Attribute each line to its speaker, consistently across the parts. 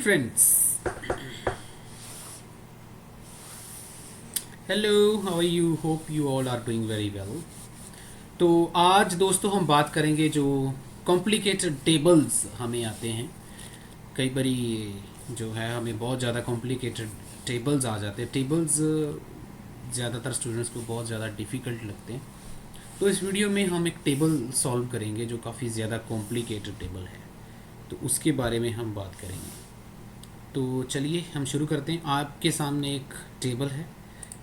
Speaker 1: Friends, hello, how are you? Hope you all are doing very well. तो आज दोस्तों हम बात करेंगे जो कॉम्प्लिकेटेड टेबल्स हमें आते हैं। कई बारी जो है हमें बहुत ज़्यादा कॉम्प्लिकेटेड टेबल्स आ जाते हैं। टेबल्स ज़्यादातर स्टूडेंट्स को बहुत ज़्यादा डिफ़िकल्ट लगते हैं। तो इस वीडियो में हम एक टेबल सॉल्व करेंगे जो काफ़ी ज़्यादा कॉम्प्लिकेटेड टेबल है, तो उसके बारे में हम बात करेंगे। तो चलिए हम शुरू करते हैं। आपके सामने एक टेबल है,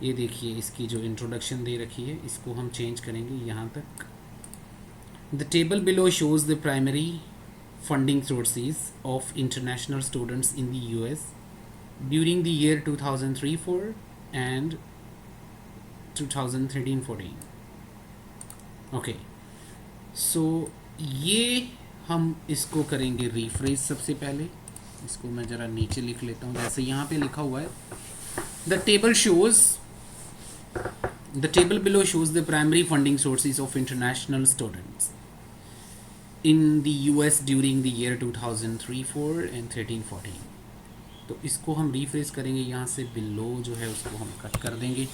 Speaker 1: ये देखिए, इसकी जो इंट्रोडक्शन दे रखी है इसको हम चेंज करेंगे यहाँ तक। The table below shows the primary funding sources of international students in the US during the year 2003-4 and 2013-14। Okay, so ये हम इसको करेंगे रिफ्रेश। सबसे पहले इसको मैं ज़रा नीचे लिख लेता हूँ, जैसे यहाँ पे लिखा हुआ है the table below shows the primary funding sources of international students in the US during the year 2003-4 and 13-14। तो इसको हम रिफ्रेश करेंगे, यहाँ से बिलो जो है उसको हम कट कर देंगे।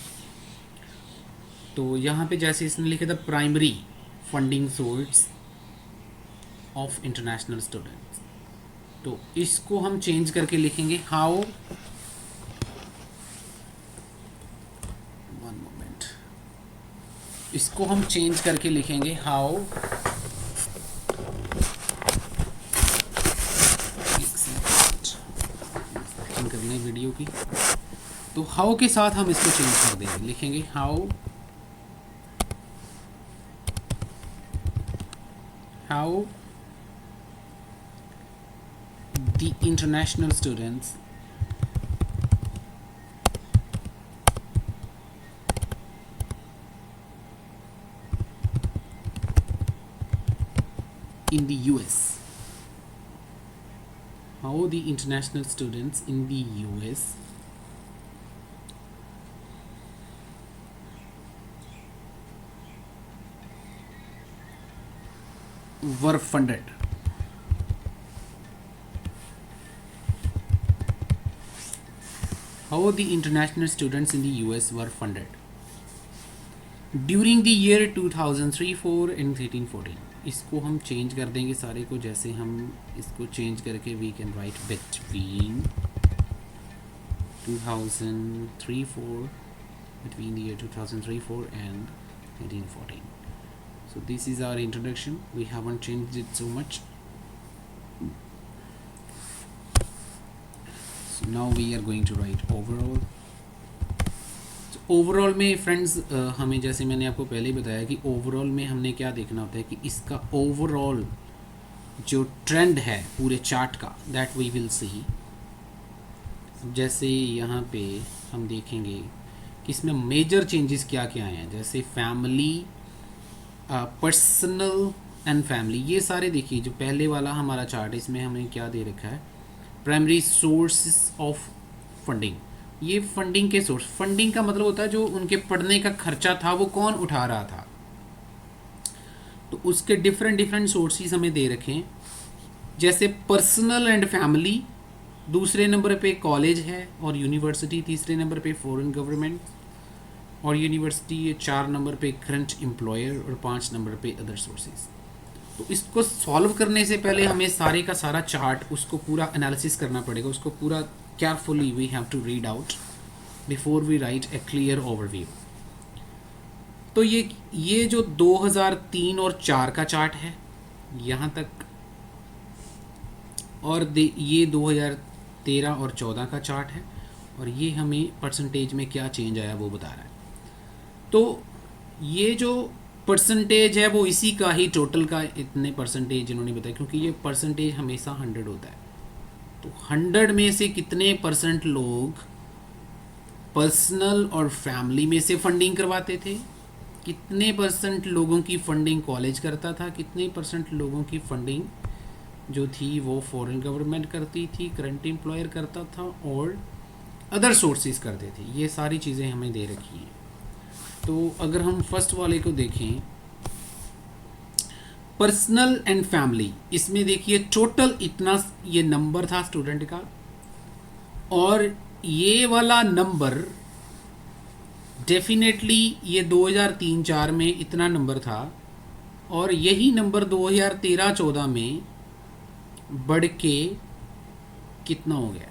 Speaker 1: तो यहाँ पे जैसे इसने लिखा था primary funding source of international students, तो इसको हम चेंज करके लिखेंगे हाउ, वन मोमेंट, इसको हम चेंज करके लिखेंगे हाउ करने वीडियो की। तो हाउ के साथ हम इसको चेंज कर देंगे, लिखेंगे how the international students in the US, how the international students in the US were funded. How the international students in the US were funded during the year 2003-4 and 13-14। इसको हम change कर देंगे सारे को, जैसे हम इसको चेंज करके we can write between 2003-4, between the year 2003-4 and 13-14। So this is our introduction, we haven't changed it so much. So now we are going to write overall. So overall में friends हमें, जैसे मैंने आपको पहले ही बताया कि overall में हमने क्या देखना होता है कि इसका ओवरऑल जो ट्रेंड है पूरे चार्ट का, दैट वी विल सी। जैसे यहाँ पे हम देखेंगे कि इसमें मेजर चेंजेस क्या क्या आए हैं, जैसे फैमिली, पर्सनल एंड फैमिली, ये सारे देखिए। जो पहले वाला हमारा चार्ट है इसमें हमें क्या दे रखा है, प्राइमरी सोर्सेस ऑफ फंडिंग। ये फंडिंग के सोर्स, फंडिंग का मतलब होता है जो उनके पढ़ने का खर्चा था वो कौन उठा रहा था, तो उसके डिफरेंट सोर्सेस हमें दे रखे हैं। जैसे पर्सनल एंड फैमिली, दूसरे नंबर पे कॉलेज है और यूनिवर्सिटी, तीसरे नंबर पे फॉरेन गवर्नमेंट और यूनिवर्सिटी, ये 4 नंबर पे करंट एम्प्लॉयर और 5 नंबर पे अदर सोर्सेज। तो इसको सॉल्व करने से पहले हमें सारे का सारा चार्ट उसको पूरा एनालिसिस करना पड़ेगा, उसको पूरा carefully we have to read out before we write a clear overview. तो ये जो 2003 और 4 का चार्ट है यहाँ तक, और ये 2013 और 14 का चार्ट है, और ये हमें परसेंटेज में क्या चेंज आया वो बता रहा है। तो ये जो परसेंटेज है वो इसी का ही टोटल का इतने परसेंटेज इन्होंने बताया, क्योंकि ये परसेंटेज हमेशा 100 होता है। तो 100 में से कितने परसेंट लोग पर्सनल और फैमिली में से फंडिंग करवाते थे, कितने परसेंट लोगों की फंडिंग कॉलेज करता था, कितने परसेंट लोगों की फंडिंग जो थी वो फॉरेन गवर्नमेंट करती थी, करंट एम्प्लॉयर करता था और अदर सोर्सेज करते थे। ये सारी चीज़ें हमें दे रखी हैं। तो अगर हम फर्स्ट वाले को देखें, पर्सनल एंड फैमिली, इसमें देखिए टोटल इतना ये नंबर था स्टूडेंट का और ये वाला नंबर डेफिनेटली ये 2003-04 में इतना नंबर था और यही नंबर 2013-14 में बढ़ के कितना हो गया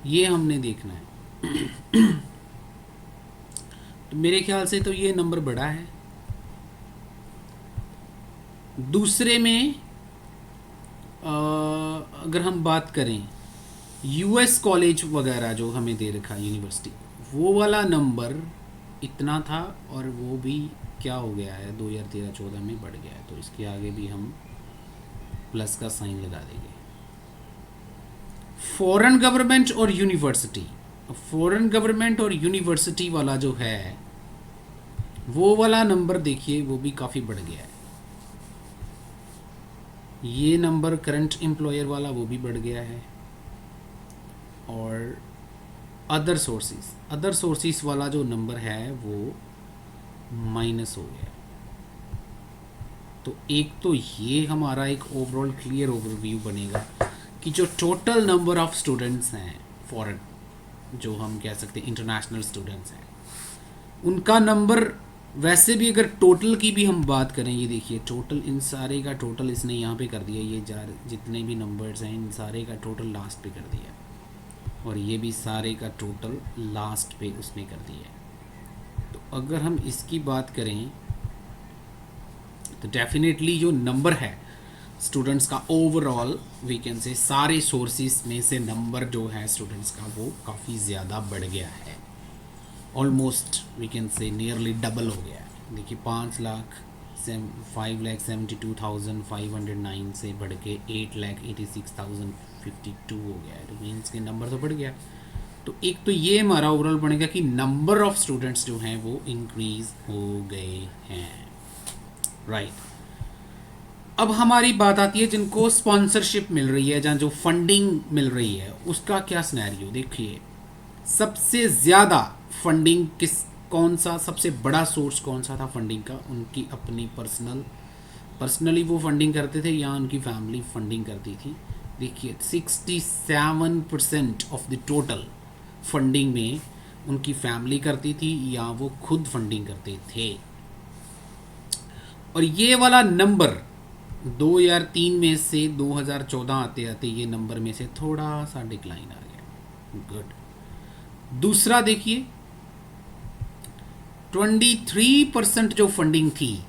Speaker 1: ये हमने देखना है। तो मेरे ख्याल से तो ये नंबर बड़ा है। दूसरे में अगर हम बात करें यूएस कॉलेज वगैरह जो हमें दे रखा यूनिवर्सिटी, वो वाला नंबर इतना था और वो भी क्या हो गया है 2013-14 में बढ़ गया है। तो इसके आगे भी हम प्लस का साइन लगा देंगे। फॉरेन गवर्नमेंट और यूनिवर्सिटी, फॉरेन गवर्नमेंट और यूनिवर्सिटी वाला जो है वो वाला नंबर देखिए वो भी काफ़ी बढ़ गया है। ये नंबर करंट एम्प्लॉयर वाला वो भी बढ़ गया है। और अदर सोर्सेस वाला जो नंबर है वो माइनस हो गया। तो एक तो ये हमारा एक ओवरऑल क्लियर ओवरव्यू बनेगा कि जो टोटल नंबर ऑफ स्टूडेंट्स हैं फॉरेन, जो हम कह सकते हैं इंटरनेशनल स्टूडेंट्स हैं, उनका नंबर वैसे भी अगर टोटल की भी हम बात करें, ये देखिए टोटल इन सारे का टोटल इसने यहाँ पे कर दिया, ये जितने भी नंबर्स हैं इन सारे का टोटल लास्ट पे कर दिया और ये भी सारे का टोटल लास्ट पे उसने कर दिया। तो अगर हम इसकी बात करें तो डेफिनेटली जो नंबर है स्टूडेंट्स का ओवरऑल वी कैन से सारे सोर्सेस में से नंबर जो है स्टूडेंट्स का वो काफ़ी ज़्यादा बढ़ गया है। Almost we can say nearly double हो गया है। देखिए 5,72,509 से बढ़ के 8,86,052 हो गया है। तो मीन्स के नंबर तो बढ़ गया। तो एक तो ये हमारा ओवरऑल बनेगा कि नंबर ऑफ स्टूडेंट्स जो हैं वो इंक्रीज हो गए हैं, राइट। अब हमारी बात आती है जिनको स्पॉन्सरशिप मिल रही है, जहाँ जो फंडिंग मिल रही है उसका क्या सिनेरियो। देखिए सबसे ज़्यादा फंडिंग कौन सा, सबसे बड़ा सोर्स कौन सा था फंडिंग का, उनकी अपनी पर्सनली वो फंडिंग करते थे या उनकी फैमिली फंडिंग करती थी। देखिए 67% ऑफ द टोटल फंडिंग में उनकी फैमिली करती थी या वो खुद फंडिंग करते थे। और ये वाला नंबर 2003 में से 2014 आते आते ये नंबर में से थोड़ा सा डिक्लाइन आ गया। गुड। दूसरा देखिए 23% जो फंडिंग थी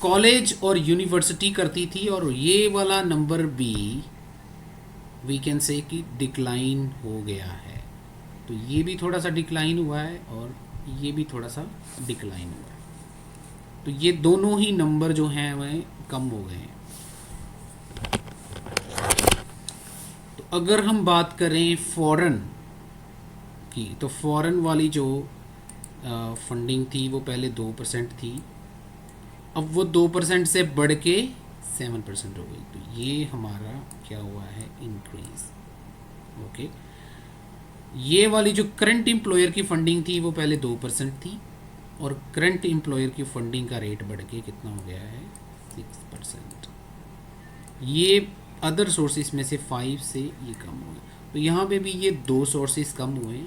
Speaker 1: कॉलेज और यूनिवर्सिटी करती थी और ये वाला नंबर भी वी कैन से कि डिक्लाइन हो गया है। तो ये भी थोड़ा सा डिक्लाइन हुआ है और ये भी थोड़ा सा डिक्लाइन हुआ है। तो ये दोनों ही नंबर जो हैं वह कम हो गए हैं। तो अगर हम बात करें फॉरेन की, तो फॉरेन वाली जो फंडिंग थी वो पहले 2% थी, अब वो 2% से बढ़ के 7% हो गई। तो ये हमारा क्या हुआ है, इंक्रीज। ओके। ये वाली जो करंट एम्प्लॉयर की फंडिंग थी वो पहले 2% थी और करंट एम्प्लॉयर की फंडिंग का रेट बढ़ के कितना हो गया है, 6%। ये अदर सोर्सेज में से 5 से ये कम हो गया। तो यहाँ पे भी ये 2 सोर्सेज कम हुए,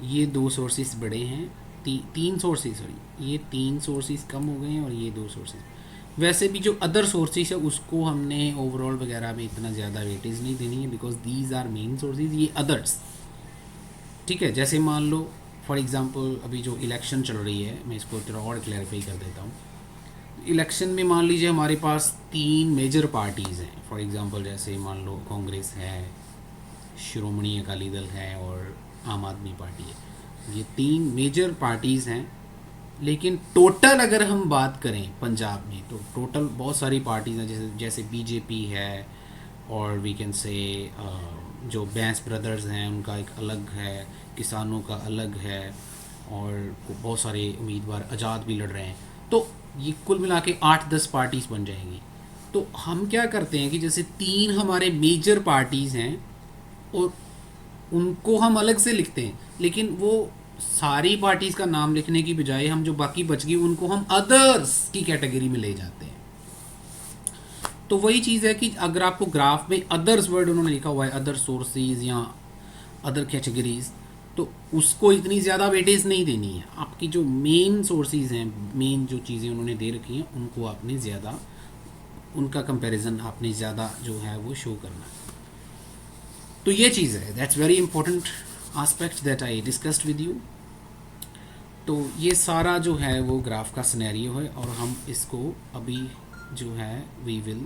Speaker 1: ये 2 सोर्सेज बढ़े हैं, 3 सोर्सेज, सॉरी ये 3 सोर्सेज कम हो गए हैं और ये 2 सोर्सेज। वैसे भी जो अदर सोर्सेज है उसको हमने ओवरऑल वगैरह में इतना ज़्यादा वेटेज नहीं देनी है because these are main sources, ये अदर्स। ठीक है, जैसे मान लो फॉर एग्ज़ाम्पल अभी जो इलेक्शन चल रही है, मैं इसको थोड़ा और क्लैरिफाई कर देता हूँ। इलेक्शन में मान लीजिए हमारे पास 3 मेजर पार्टीज़ हैं। फॉर एग्ज़ाम्पल जैसे मान लो कांग्रेस है, श्रोमणी अकाली दल है और आम आदमी पार्टी है। ये 3 मेजर पार्टीज़ हैं। लेकिन टोटल अगर हम बात करें पंजाब में तो टोटल बहुत सारी पार्टीज़ हैं, जैसे बीजेपी है और वी कैन से जो बैंस ब्रदर्स हैं उनका एक अलग है, किसानों का अलग है और बहुत सारे उम्मीदवार आज़ाद भी लड़ रहे हैं। तो ये कुल मिला के 8-10 पार्टीज़ बन जाएंगी। तो हम क्या करते हैं कि जैसे 3 हमारे मेजर पार्टीज़ हैं और उनको हम अलग से लिखते हैं, लेकिन वो सारी पार्टीज़ का नाम लिखने की बजाय हम जो बाकी बच गई उनको हम अदर्स की कैटेगरी में ले जाते हैं। तो वही चीज़ है कि अगर आपको ग्राफ में अदर्स वर्ड उन्होंने लिखा हुआ है, अदर सोर्सेज या अदर कैटेगरीज, तो उसको इतनी ज़्यादा वेटेज नहीं देनी है। आपकी जो मेन सोर्सेज हैं, मेन जो चीज़ें उन्होंने दे रखी हैं, उनको आपने ज़्यादा, उनका कंपैरिजन आपने ज़्यादा जो है वो शो करना है। तो ये चीज़ है, that's very important aspect that I discussed with you. तो ये सारा जो है वो ग्राफ का सिनेरियो है, और हम इसको अभी जो है we will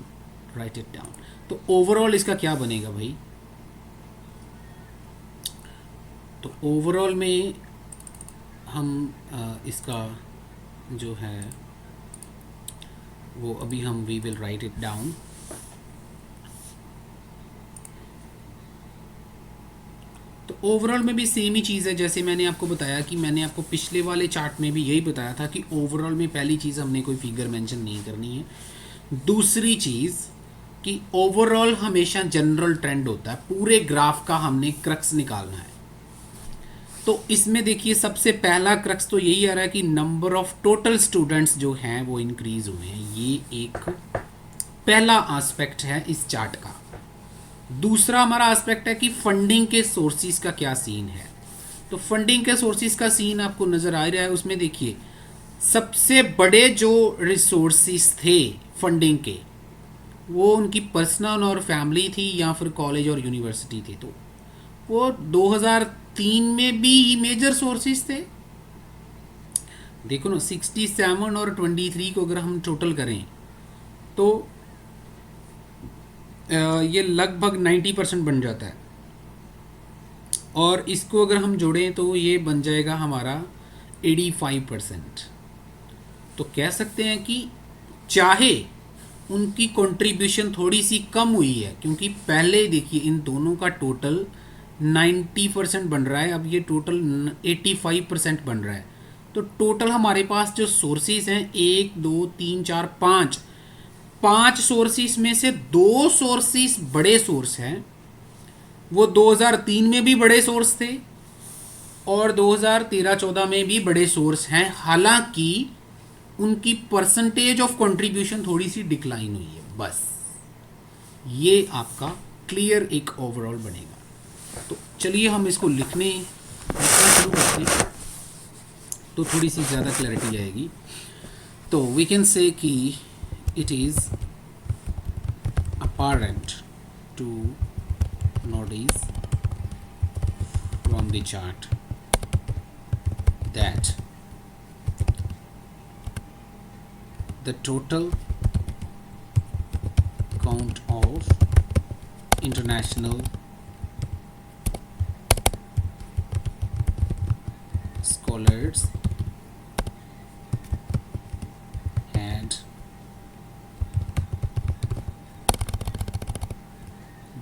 Speaker 1: write it down. तो ओवरऑल इसका क्या बनेगा भाई? तो ओवरऑल में हम इसका जो है वो अभी हम we will write it down. तो ओवरऑल में भी सेम ही चीज़ है, जैसे मैंने आपको बताया कि मैंने आपको पिछले वाले चार्ट में भी यही बताया था कि ओवरऑल में पहली चीज़ हमने कोई फिगर मेंशन नहीं करनी है। दूसरी चीज़ कि ओवरऑल हमेशा जनरल ट्रेंड होता है, पूरे ग्राफ का हमने क्रक्स निकालना है। तो इसमें देखिए सबसे पहला क्रक्स तो यही आ रहा है कि नंबर ऑफ टोटल स्टूडेंट्स जो हैं वो इंक्रीज हुए हैं। ये एक पहला एस्पेक्ट है इस चार्ट का। दूसरा हमारा एस्पेक्ट है कि फंडिंग के सोर्सेज का क्या सीन है। तो फंडिंग के सोर्सेज का सीन आपको नज़र आ रहा है। उसमें देखिए सबसे बड़े जो रिसोर्सेज थे फंडिंग के, वो उनकी पर्सनल और फैमिली थी या फिर कॉलेज और यूनिवर्सिटी थी। तो वो 2003 में भी मेजर सोर्सेज थे। देखो ना, 67 और 23 को अगर हम टोटल करें तो ये लगभग 90% बन जाता है, और इसको अगर हम जोड़ें तो ये बन जाएगा हमारा 85%। तो कह सकते हैं कि चाहे उनकी कंट्रीब्यूशन थोड़ी सी कम हुई है, क्योंकि पहले देखिए इन दोनों का टोटल 90% बन रहा है, अब ये टोटल 85% बन रहा है। तो टोटल हमारे पास जो सोर्सेज हैं 1 2 3 4 5 सोर्सेज में से 2 सोर्सेज बड़े सोर्स हैं। वो 2003 में भी बड़े सोर्स थे और 2013-14 में भी बड़े सोर्स हैं, हालांकि उनकी परसेंटेज ऑफ कंट्रीब्यूशन थोड़ी सी डिक्लाइन हुई है। बस ये आपका क्लियर एक ओवरऑल बनेगा। तो चलिए हम इसको लिखना शुरू करते हैं, तो थोड़ी सी ज़्यादा क्लैरिटी आएगी। तो वी कैन से कि it is apparent to notice from the chart that the total count of international scholars had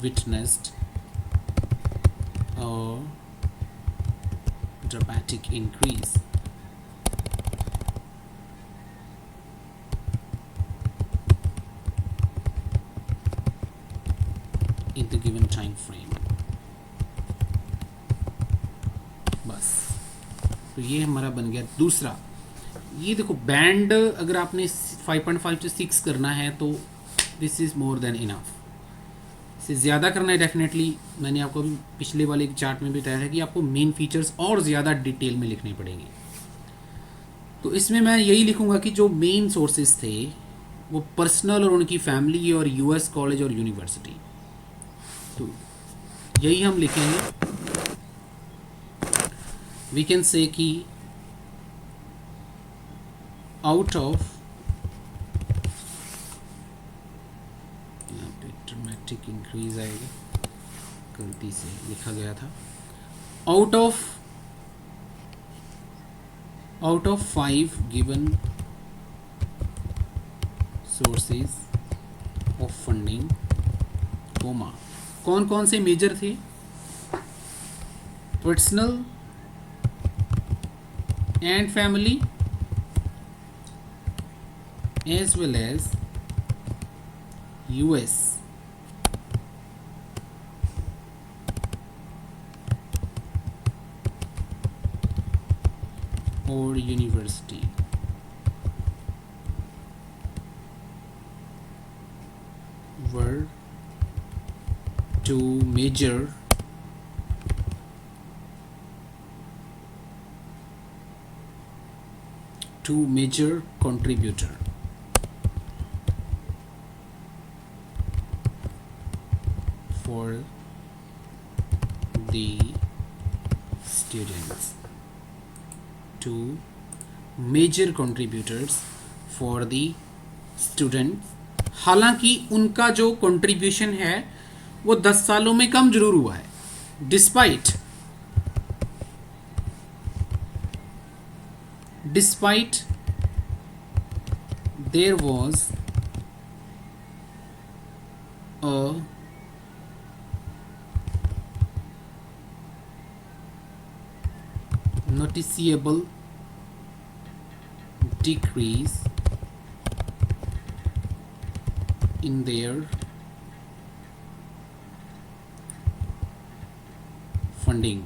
Speaker 1: witnessed a dramatic increase in the given time frame। बस, तो ये हमारा बन गया दूसरा। ये देखो बैंड अगर आपने 5.5 से 6 करना है तो this is more than enough. से ज़्यादा करना है डेफिनेटली, मैंने आपको पिछले वाले चार्ट में भी बताया था कि आपको मेन फीचर्स और ज़्यादा डिटेल में लिखने पड़ेंगे। तो इसमें मैं यही लिखूंगा कि जो मेन सोर्सेज थे वो पर्सनल और उनकी फैमिली और यूएस कॉलेज और यूनिवर्सिटी, तो यही हम लिखेंगे। वी कैन से कि आउट ऑफ, ड्रामेटिक इंक्रीज आएगा, गलती से लिखा गया था, out of 5 given sources of funding, comma कौन कौन से मेजर थे? Personal and family as well as US और university. to major contributor for the students, two major contributors for the students। हालांकि उनका जो कंट्रीब्यूशन है वो 10 सालों में कम जरूर हुआ है, despite there was a noticeable decrease in their funding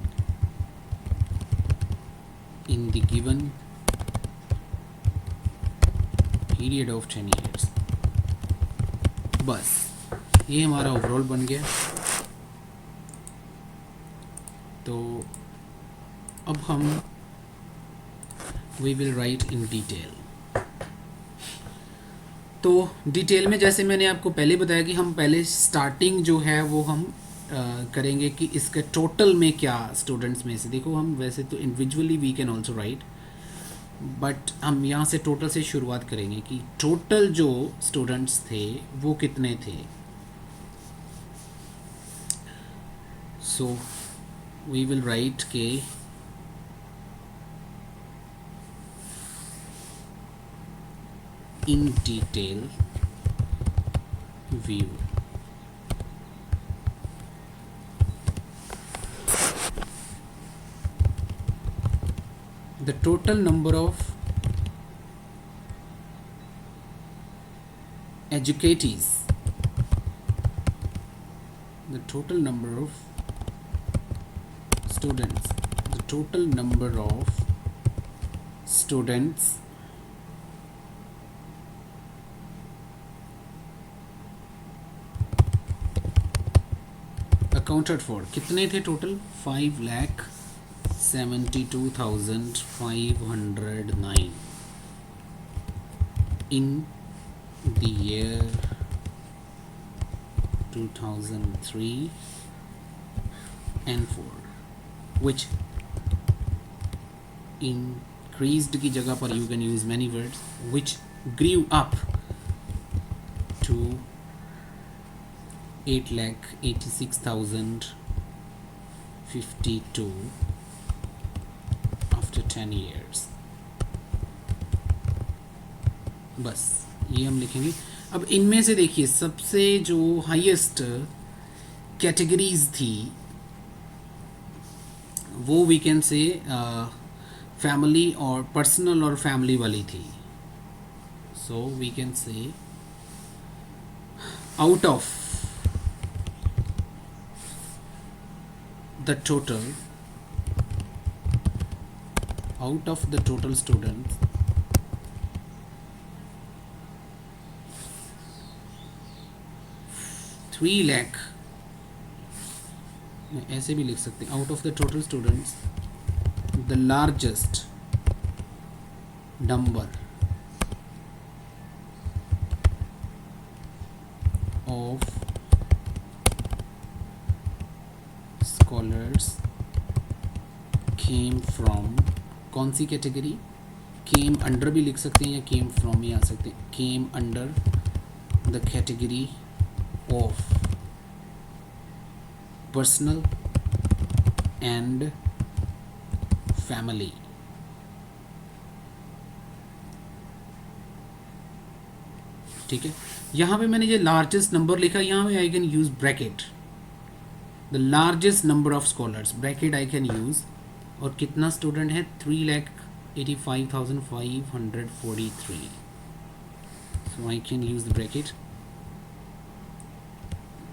Speaker 1: in the given period of 10 years। बस ये हमारा ओवरऑल बन गया। तो अब हम we will write in detail. तो डिटेल में जैसे मैंने आपको पहले बताया कि हम पहले स्टार्टिंग जो है वो हम करेंगे कि इसके टोटल में क्या स्टूडेंट्स में से, देखो हम वैसे तो individually we can also write, but हम यहाँ से टोटल से शुरुआत करेंगे कि टोटल जो स्टूडेंट्स थे वो कितने थे। सो वी विल राइट के in detail view the total number of educatees, the total number of students, the total number of students accounted for, कितने थे total? 5,72,509 in the year 2003 and 4, which increased की जगह पर you can use many words, which grew up to 8,86,052 after 10 years। बस ये हम लिखेंगे। अब इनमें से देखिए सबसे जो हाईएस्ट कैटेगरीज थी वो वी कैन से फैमिली और पर्सनल और फैमिली वाली थी। So we can say out of the total students, 3 lakh, ऐसे भी लिख सकते हैं, out of the total students the largest number of scholars came from, कौन सी कैटेगरी? केम अंडर भी लिख सकते हैं या केम फ्रॉम ही आ सकते हैं। Came under the category of personal and family. ठीक है, यहाँ पे मैंने ये लार्जेस्ट नंबर लिखा, यहाँ पे I can use bracket, the largest number of scholars, bracket I can use. और कितना स्टूडेंट है? 3,85,543। So I can use the bracket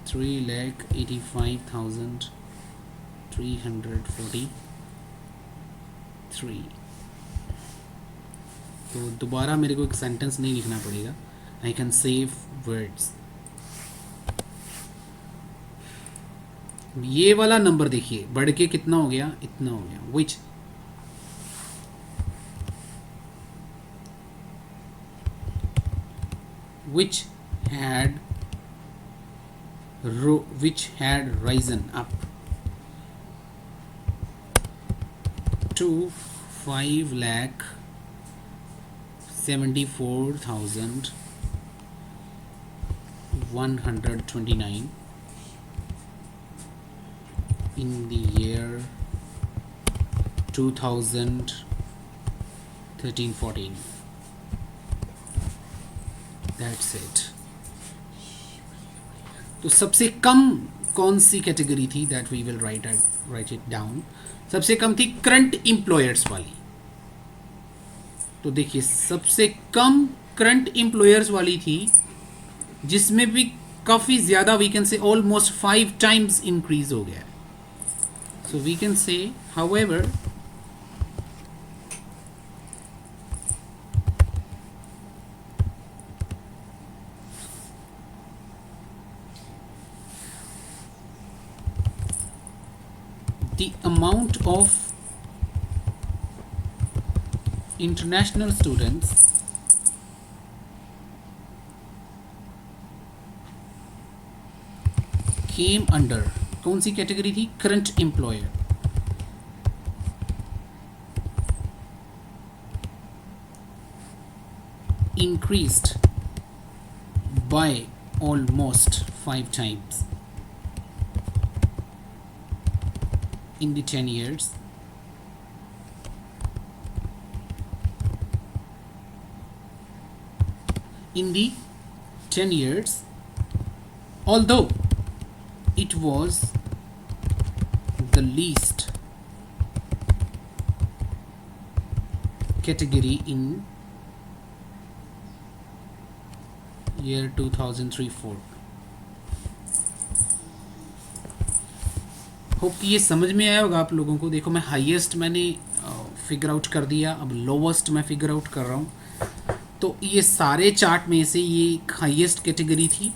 Speaker 1: 3,85,343। तो दोबारा मेरे को एक सेंटेंस नहीं लिखना पड़ेगा, आई कैन सेव वर्ड्स। ये वाला नंबर देखिए बढ़ के कितना हो गया, इतना हो गया। which had which had risen up to 5,74,129 in the year 2013-14. That's it. तो सबसे कम कौन सी कैटेगरी थी, that we will write it down. सबसे कम थी करंट एम्प्लॉयर्स वाली। तो देखिए सबसे कम करंट एम्प्लॉयर्स वाली थी, जिसमें भी काफ़ी ज़्यादा, we can say almost 5 times increase हो गया। So we can say however the amount of international students came under कौन सी कैटेगरी थी, current employer, increased by almost 5 times in the 10 years. In the 10 years, although it was the least category in year 2003-4. Hope कि ये समझ में आया होगा आप लोगों को। देखो मैं हाईएस्ट मैंने फिगर आउट कर दिया, अब लोवेस्ट मैं फिगर आउट कर रहा हूँ। तो ये सारे चार्ट में से ये हाईएस्ट कैटेगरी थी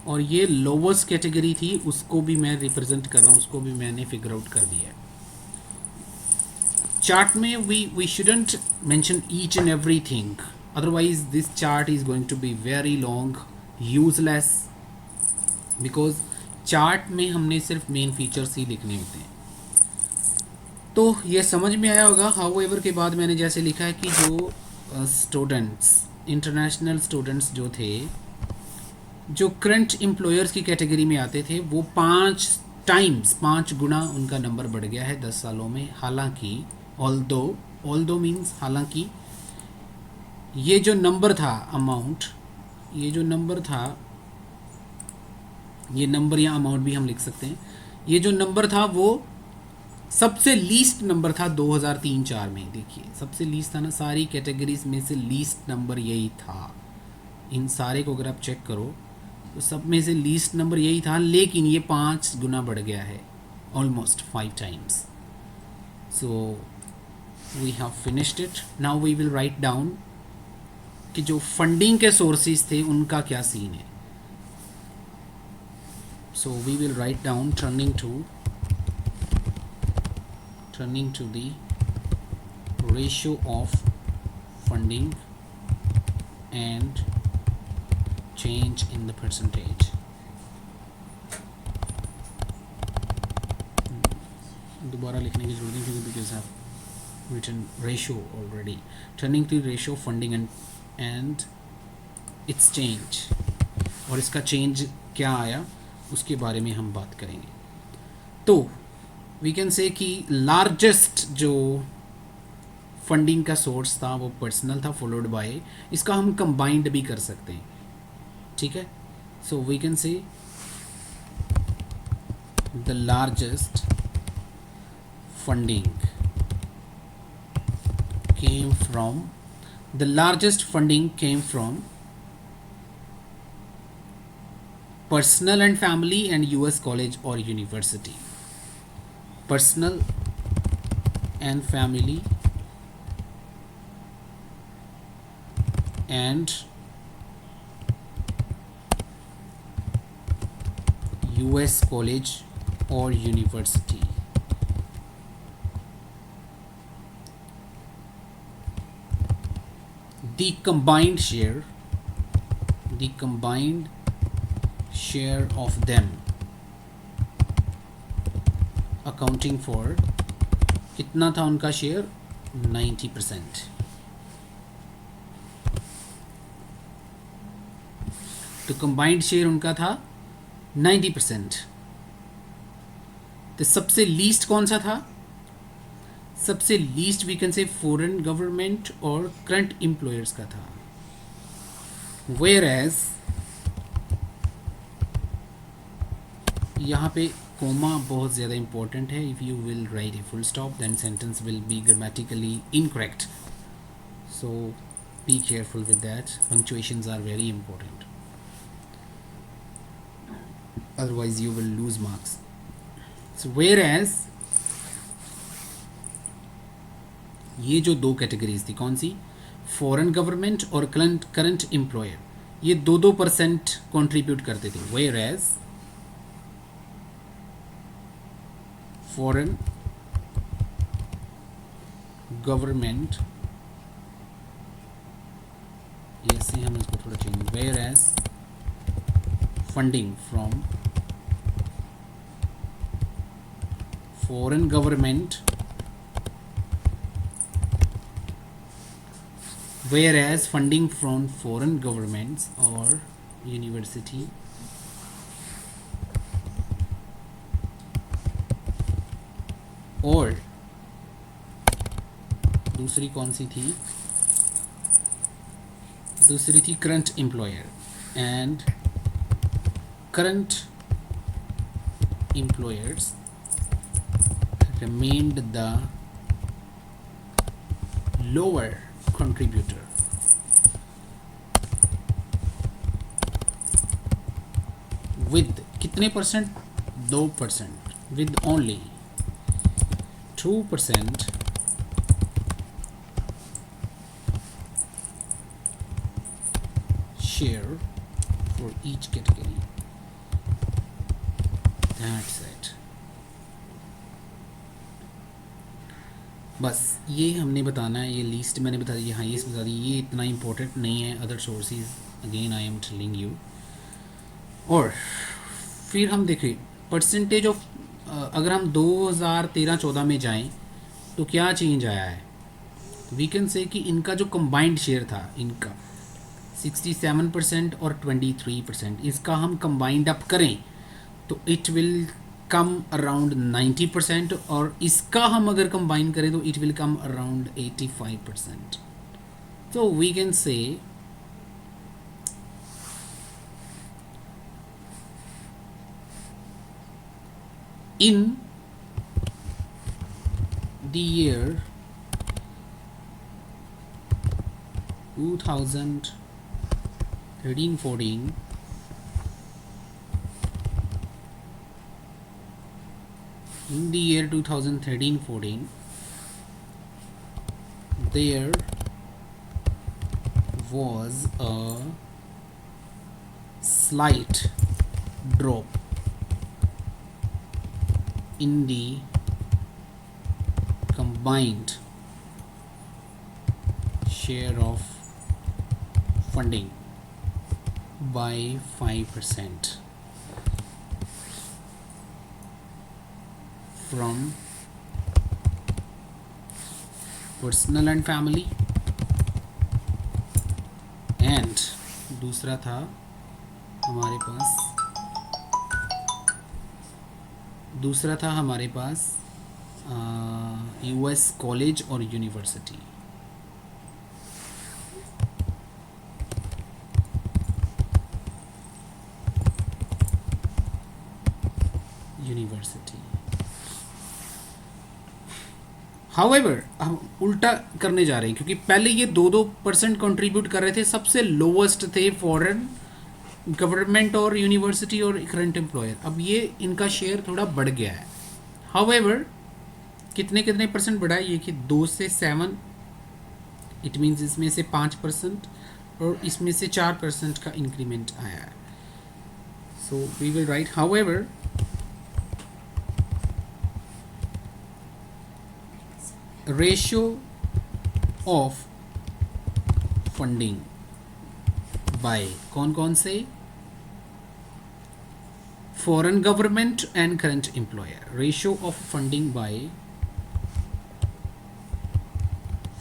Speaker 1: और ये लोवेस्ट कैटेगरी थी, उसको भी मैं रिप्रेजेंट कर रहा हूँ, उसको भी मैंने फिगर आउट कर दिया है। चार्ट में we shouldn't mention each and everything, otherwise this chart is going to be very long, useless, because chart में हमने सिर्फ मेन फीचर्स ही लिखने होते हैं। तो ये समझ में आया होगा। हाउएवर के बाद मैंने जैसे लिखा है कि जो स्टूडेंट्स, इंटरनेशनल स्टूडेंट्स जो थे, जो करंट एम्प्लॉयर्स की कैटेगरी में आते थे, वो 5 गुना उनका नंबर बढ़ गया है 10 सालों में। हालांकि ऑल्दो मीन्स हालांकि ये जो नंबर था, अमाउंट, ये जो नंबर था, ये नंबर या अमाउंट भी हम लिख सकते हैं, ये जो नंबर था वो सबसे लीस्ट नंबर था 2003-4 में। देखिए सबसे लीस्ट था ना, सारी कैटेगरीज में से लीस्ट नंबर यही था। इन सारे को अगर आप चेक करो तो सब में से लीस्ट नंबर यही था, लेकिन ये 5 गुना बढ़ गया है, almost 5 times. So we have finished it. Now we will write down कि जो फंडिंग के सोर्सेज थे उनका क्या सीन है। So we will write down turning to the ratio of funding and change in the percentage. दोबारा लिखने की जरूरत नहीं क्योंकि because I have written ratio already. Turning to ratio funding and its change, और इसका चेंज क्या आया उसके बारे में हम बात करेंगे। तो वी कैन से कि लार्जेस्ट जो फंडिंग का सोर्स था वो पर्सनल था, फॉलोड बाय, इसका हम कंबाइंड भी कर सकते हैं, ठीक है। So we can say the largest funding came from personal and family and US college or university. Personal and family and US college or university. The combined share of them accounting for, कितना था उनका share? 90%. तो combined share उनका था 90%. तो सबसे least कौन सा था? सबसे least we can say foreign government और करंट एम्प्लॉयर्स का था. वेयर एज यहाँ पे कोमा बहुत ज़्यादा इंपॉर्टेंट है. If you will write a full stop then sentence will be grammatically incorrect, so be careful with that. Punctuations are very important, otherwise you will lose marks. So whereas ये जो दो categories थी, कौन सी? Foreign government और current employer, ये 2% contribute करते थे. whereas foreign government, ऐसे हम इसको थोड़ा change, whereas funding from foreign government, whereas funding from foreign governments or university और दूसरी कौन सी थी? दूसरी थी current employer, and current employers remained the lower contributor. With कितने percent? 2%. With only 2% share for each category. That's it. बस ये हमने बताना है. ये लिस्ट मैंने बता दी, हाँ ये बता दी. ये इतना इम्पोर्टेंट नहीं है. Other sources again I am telling you. और फिर हम देखें परसेंटेज ऑफ, अगर हम 2013-14 में जाएं तो क्या चेंज आया है? वी कैन से कि इनका जो कंबाइंड शेयर था, इनका 67% और 23%, इसका हम कंबाइंड अप करें तो इट विल कम अराउंड 90%, और इसका हम अगर कंबाइन करें तो इट विल कम अराउंड 85%. तो we can say in the year 2013-14, in the year 2013-14 there was a slight drop in the combined share of funding by 5% from personal and family, and दूसरा था हमारे पास US college और university. However हम उल्टा करने जा रहे हैं, क्योंकि पहले ये 2% कंट्रीब्यूट कर रहे थे. सबसे लोवेस्ट थे फॉरेन गवर्नमेंट और यूनिवर्सिटी और करंट एम्प्लॉयर. अब ये इनका शेयर थोड़ा बढ़ गया है. हाउएवर कितने परसेंट बढ़ा है? ये कि 2 से 7, इट मीन्स इसमें से 5% और इसमें से 4% का इंक्रीमेंट आया है. So we will write however ratio of funding by कौन कौन से, foreign government and current employer. Ratio of funding by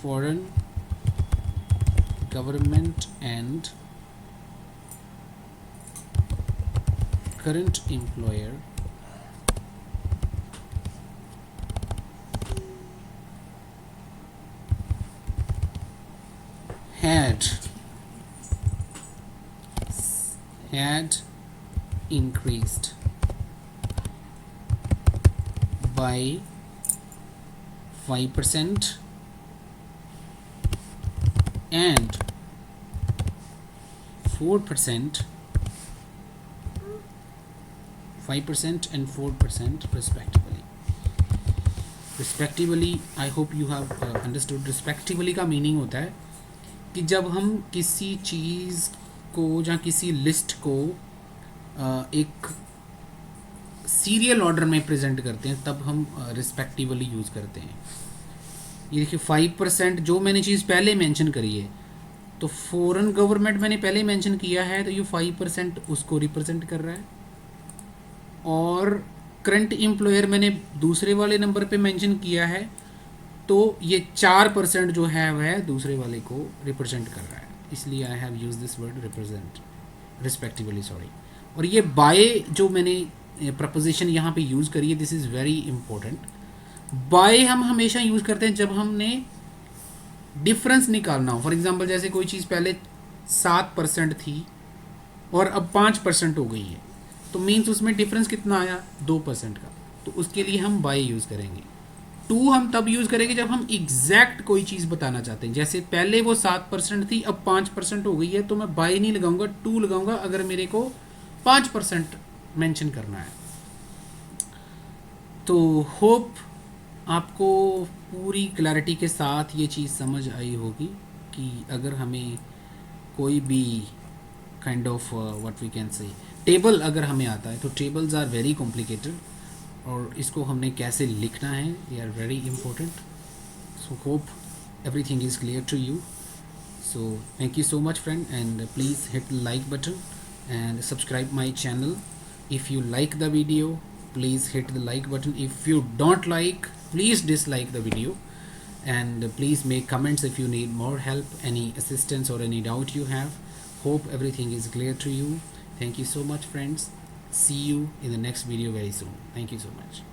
Speaker 1: foreign government and current employer had increased by 5% and 4%, 5% and 4% respectively. I hope you have understood. Respectively का meaning होता है कि जब हम किसी चीज़ को या किसी लिस्ट को एक सीरियल ऑर्डर में प्रेजेंट करते हैं तब हम रिस्पेक्टिवली यूज़ करते हैं। ये देखिए 5% जो मैंने चीज़ पहले मेंशन करी है, तो फॉरेन गवर्नमेंट मैंने पहले मेंशन किया है, तो ये 5% उसको रिप्रेजेंट कर रहा है, और करंट एम्प्लॉयर मैंने दूसरे वाले नंबर पे मेंशन किया है, तो ये 4% जो है वह दूसरे वाले को रिप्रेजेंट कर रहा है, इसलिए I have use this word represent respectively, sorry. और ये बाय जो मैंने प्रपोजिशन यहाँ पे यूज़ करी है, this is very important. By हम हमेशा यूज़ करते हैं जब हमने डिफरेंस निकालना हो। फॉर एग्जांपल जैसे कोई चीज़ पहले 7% थी और अब 5% हो गई है, तो मीन्स उसमें डिफरेंस कितना आया, 2% का, तो उसके लिए हम बाय यूज़ करेंगे। टू हम तब यूज़ करेंगे जब हम एग्जैक्ट कोई चीज़ बताना चाहते हैं, जैसे पहले वो 7% थी अब 5% हो गई है, तो मैं बाय नहीं लगाऊंगा, टू लगाऊंगा अगर मेरे को 5% मेंशन करना है। तो होप आपको पूरी क्लैरिटी के साथ ये चीज़ समझ आई होगी कि अगर हमें कोई भी kind of what we can say table अगर हमें आता है, तो टेबल्स आर वेरी कॉम्प्लिकेटेड और इसको हमने कैसे लिखना है, they are very important. So hope everything is clear to you. So thank you so much friend, and please hit the like button and subscribe my channel. If you like the video, please hit the like button. If you don't like, please dislike the video, and please make comments if you need more help, any assistance or any doubt you have. Hope everything is clear to you. Thank you so much friends. See you in the next video very soon. Thank you so much.